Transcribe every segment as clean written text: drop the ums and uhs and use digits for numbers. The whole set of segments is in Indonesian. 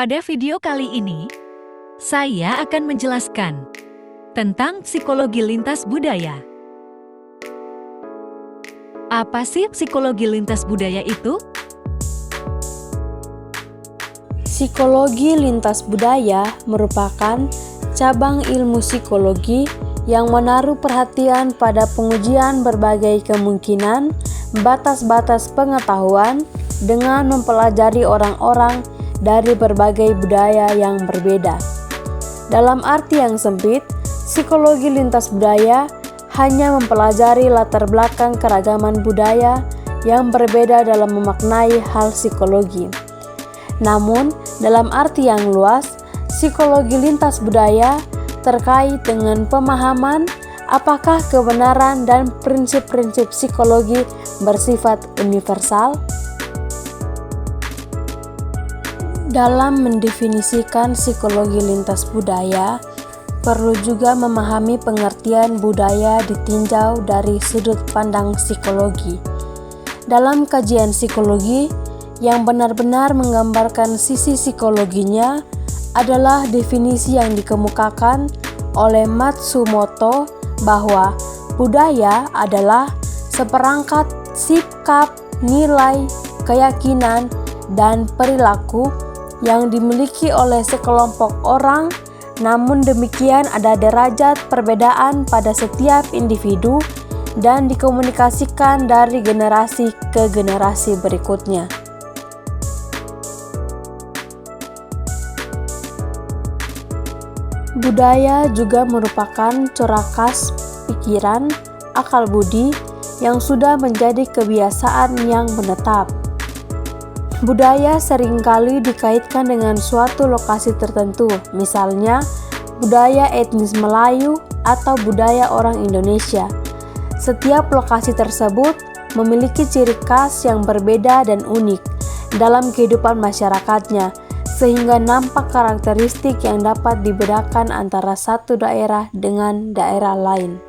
Pada video kali ini, saya akan menjelaskan tentang psikologi lintas budaya. Apa sih psikologi lintas budaya itu? Psikologi lintas budaya merupakan cabang ilmu psikologi yang menaruh perhatian pada pengujian berbagai kemungkinan, batas-batas pengetahuan dengan mempelajari orang-orang dari berbagai budaya yang berbeda. Dalam arti yang sempit, psikologi lintas budaya hanya mempelajari latar belakang keragaman budaya yang berbeda dalam memaknai hal psikologi. Namun, dalam arti yang luas, psikologi lintas budaya terkait dengan pemahaman apakah kebenaran dan prinsip-prinsip psikologi bersifat universal. Dalam mendefinisikan psikologi lintas budaya, perlu juga memahami pengertian budaya ditinjau dari sudut pandang psikologi. Dalam kajian psikologi, yang benar-benar menggambarkan sisi psikologinya adalah definisi yang dikemukakan oleh Matsumoto bahwa budaya adalah seperangkat sikap, nilai, keyakinan, dan perilaku yang dimiliki oleh sekelompok orang. Namun demikian ada derajat perbedaan pada setiap individu dan dikomunikasikan dari generasi ke generasi berikutnya. Budaya juga merupakan corak khas pikiran, akal budi yang sudah menjadi kebiasaan yang menetap. Budaya seringkali dikaitkan dengan suatu lokasi tertentu, misalnya budaya etnis Melayu atau budaya orang Indonesia. Setiap lokasi tersebut memiliki ciri khas yang berbeda dan unik dalam kehidupan masyarakatnya, sehingga nampak karakteristik yang dapat dibedakan antara satu daerah dengan daerah lain.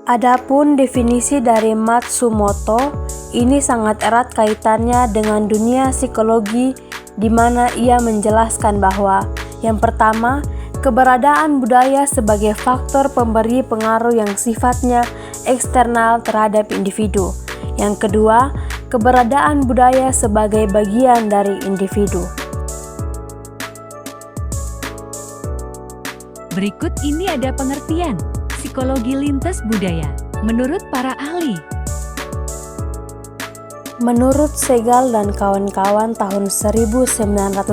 Adapun definisi dari Matsumoto ini sangat erat kaitannya dengan dunia psikologi, di mana ia menjelaskan bahwa yang pertama, keberadaan budaya sebagai faktor pemberi pengaruh yang sifatnya eksternal terhadap individu. Yang kedua, keberadaan budaya sebagai bagian dari individu. Berikut ini ada pengertian psikologi lintas budaya menurut para ahli. Menurut Segal dan kawan-kawan tahun 1990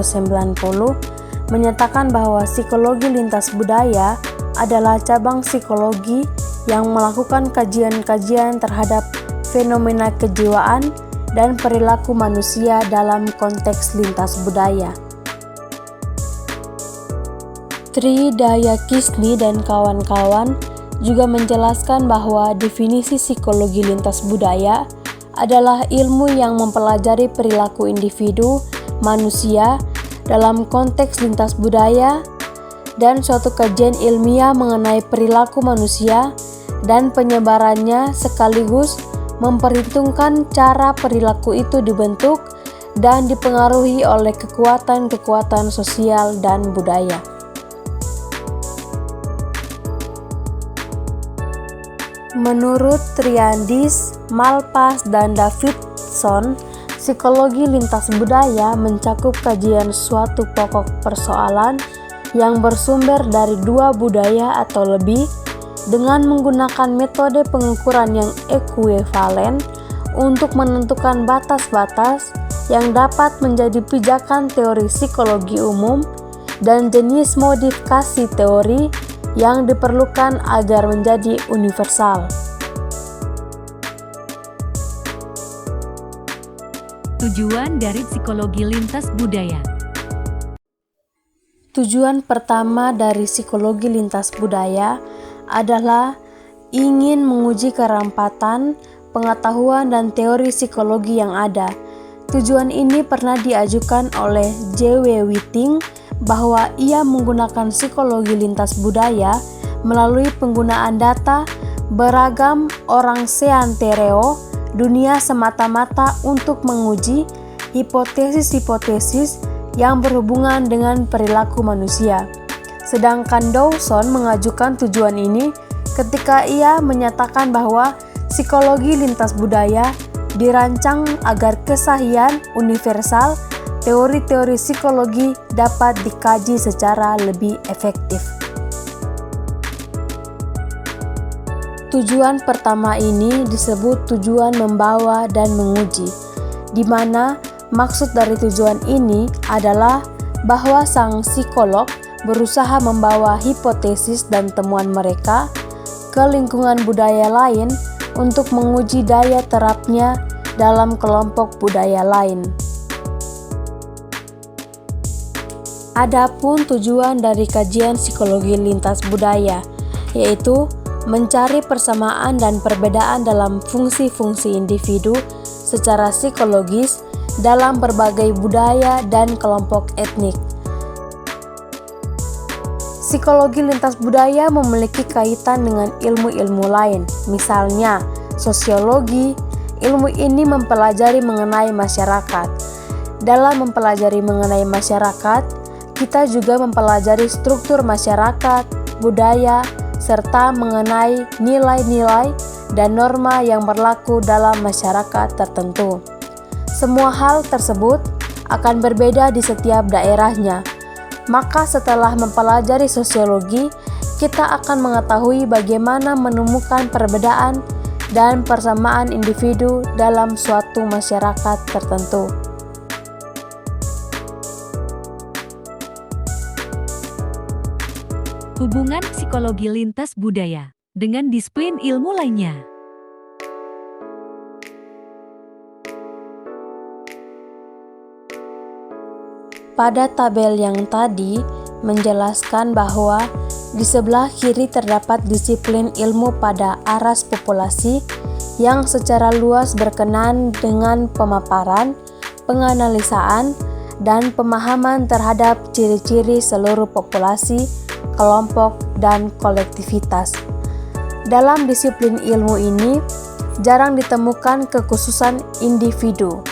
menyatakan bahwa psikologi lintas budaya adalah cabang psikologi yang melakukan kajian-kajian terhadap fenomena kejiwaan dan perilaku manusia dalam konteks lintas budaya. Tri Dayakisni dan kawan-kawan juga menjelaskan bahwa definisi psikologi lintas budaya adalah ilmu yang mempelajari perilaku individu manusia dalam konteks lintas budaya dan suatu kajian ilmiah mengenai perilaku manusia dan penyebarannya, sekaligus memperhitungkan cara perilaku itu dibentuk dan dipengaruhi oleh kekuatan-kekuatan sosial dan budaya. Menurut Triandis, Malpass, dan Davidson, psikologi lintas budaya mencakup kajian suatu pokok persoalan yang bersumber dari dua budaya atau lebih dengan menggunakan metode pengukuran yang ekuivalen untuk menentukan batas-batas yang dapat menjadi pijakan teori psikologi umum dan jenis modifikasi teori yang diperlukan agar menjadi universal. Tujuan dari psikologi lintas budaya. Tujuan pertama dari psikologi lintas budaya adalah ingin menguji kerampatan, pengetahuan, dan teori psikologi yang ada. Tujuan ini pernah diajukan oleh J.W. Whiting bahwa ia menggunakan psikologi lintas budaya melalui penggunaan data beragam orang seantero dunia semata-mata untuk menguji hipotesis-hipotesis yang berhubungan dengan perilaku manusia. Sedangkan Dawson mengajukan tujuan ini ketika ia menyatakan bahwa psikologi lintas budaya dirancang agar kesahihan universal teori-teori psikologi dapat dikaji secara lebih efektif. Tujuan pertama ini disebut tujuan membawa dan menguji, di mana maksud dari tujuan ini adalah bahwa sang psikolog berusaha membawa hipotesis dan temuan mereka ke lingkungan budaya lain untuk menguji daya terapnya dalam kelompok budaya lain. Adapun tujuan dari kajian psikologi lintas budaya, yaitu mencari persamaan dan perbedaan dalam fungsi-fungsi individu secara psikologis dalam berbagai budaya dan kelompok etnik. Psikologi lintas budaya memiliki kaitan dengan ilmu-ilmu lain, misalnya sosiologi. Ilmu ini mempelajari mengenai masyarakat. Dalam mempelajari mengenai masyarakat, kita juga mempelajari struktur masyarakat, budaya, serta mengenai nilai-nilai dan norma yang berlaku dalam masyarakat tertentu. Semua hal tersebut akan berbeda di setiap daerahnya. Maka setelah mempelajari sosiologi, kita akan mengetahui bagaimana menemukan perbedaan dan persamaan individu dalam suatu masyarakat tertentu. Hubungan psikologi lintas budaya dengan disiplin ilmu lainnya. Pada tabel yang tadi menjelaskan bahwa di sebelah kiri terdapat disiplin ilmu pada aras populasi yang secara luas berkenan dengan pemaparan, penganalisaan, dan pemahaman terhadap ciri-ciri seluruh populasi, kelompok, dan kolektivitas. Dalam disiplin ilmu ini, jarang ditemukan kekhususan individu.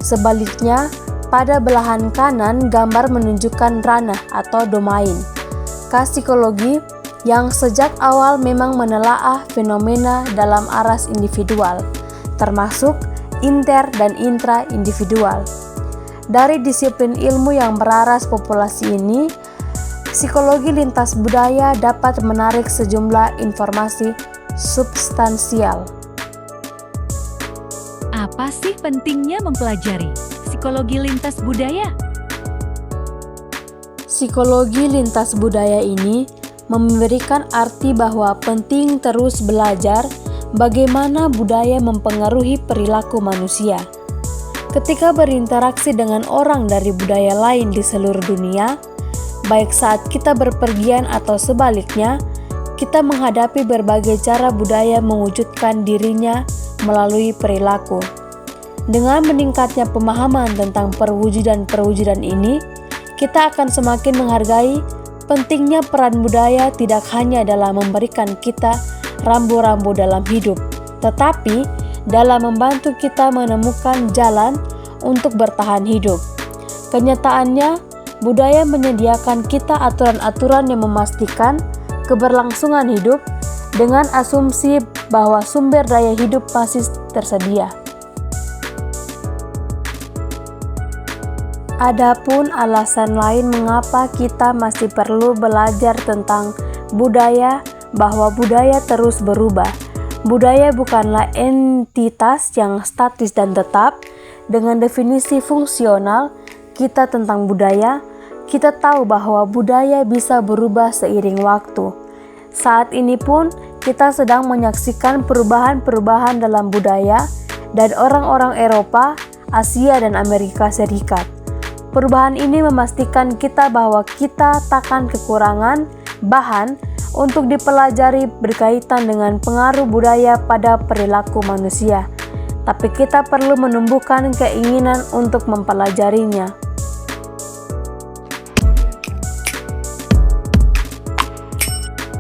Sebaliknya, pada belahan kanan gambar menunjukkan ranah atau domain psikologi yang sejak awal memang menelaah fenomena dalam aras individual, termasuk inter dan intra-individual. Dari disiplin ilmu yang beraras populasi ini, psikologi lintas budaya dapat menarik sejumlah informasi substansial. Apa sih pentingnya mempelajari psikologi lintas budaya? Psikologi lintas budaya ini memberikan arti bahwa penting terus belajar bagaimana budaya mempengaruhi perilaku manusia. Ketika berinteraksi dengan orang dari budaya lain di seluruh dunia, baik saat kita berpergian atau sebaliknya, kita menghadapi berbagai cara budaya mewujudkan dirinya melalui perilaku. Dengan meningkatnya pemahaman tentang perwujudan-perwujudan ini, kita akan semakin menghargai pentingnya peran budaya tidak hanya dalam memberikan kita rambu-rambu dalam hidup, tetapi dalam membantu kita menemukan jalan untuk bertahan hidup. Kenyataannya, budaya menyediakan kita aturan-aturan yang memastikan keberlangsungan hidup dengan asumsi bahwa sumber daya hidup pasti tersedia. Adapun alasan lain mengapa kita masih perlu belajar tentang budaya, bahwa budaya terus berubah. Budaya bukanlah entitas yang statis dan tetap. Dengan definisi fungsional kita tentang budaya, kita tahu bahwa budaya bisa berubah seiring waktu. Saat ini pun kita sedang menyaksikan perubahan-perubahan dalam budaya dari orang-orang Eropa, Asia, dan Amerika Serikat. Perubahan ini memastikan kita bahwa kita takkan kekurangan bahan untuk dipelajari berkaitan dengan pengaruh budaya pada perilaku manusia, tapi kita perlu menumbuhkan keinginan untuk mempelajarinya.